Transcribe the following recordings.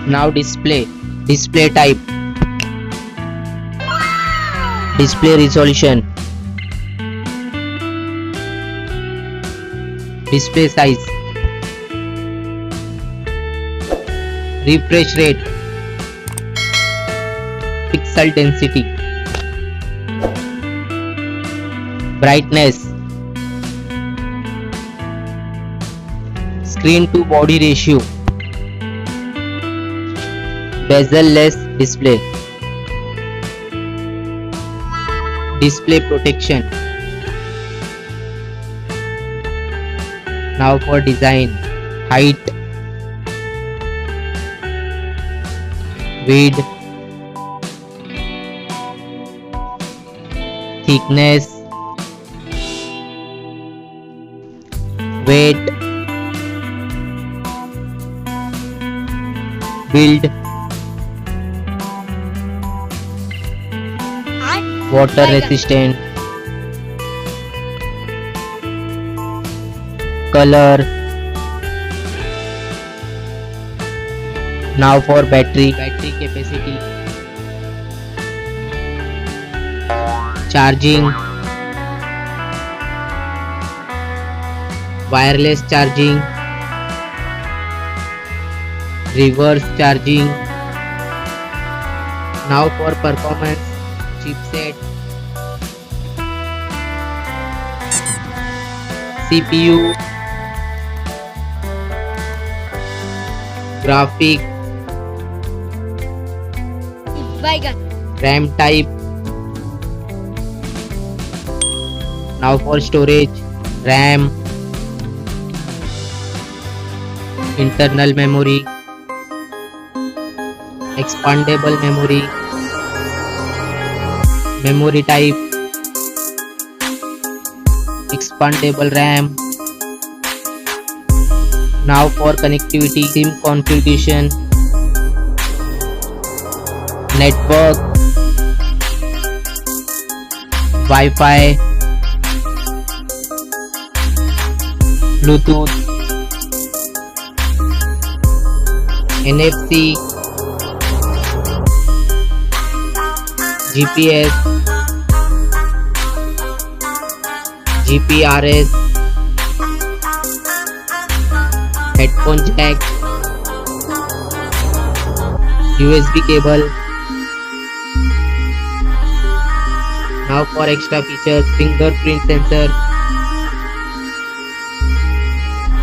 Now display type, display resolution, display size, refresh rate, pixel density, brightness, screen to body ratio, bezel-less display, display protection. Now for design, height, width, thickness, weight, build, water resistant, color. Now for battery capacity, charging, wireless charging, reverse charging. Now for performance, chipset, CPU, graphic, RAM type. Now for storage, RAM, internal memory, expandable memory, memory type, expandable RAM. Now for connectivity, SIM configuration, network, Wi-Fi, Bluetooth, NFC, GPS, GPRS, headphone jack, USB cable. Now for extra features, fingerprint sensor,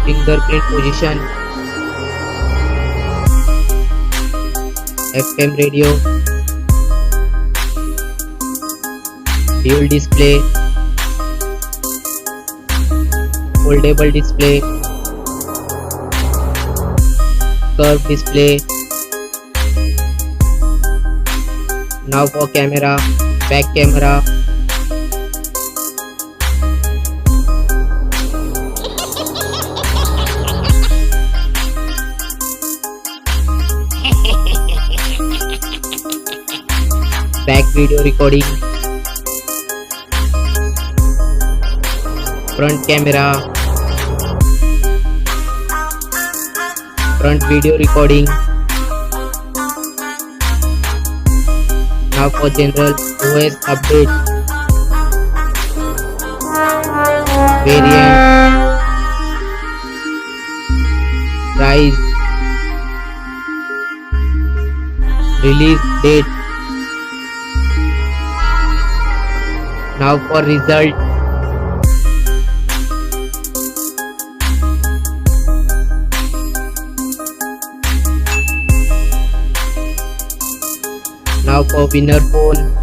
fingerprint position, FM radio, dual display, foldable display, curved display. Now for camera, back camera, back video recording, front camera, front video recording. Now for general OS update, variant, price, release date. Now for result, now for winner phone,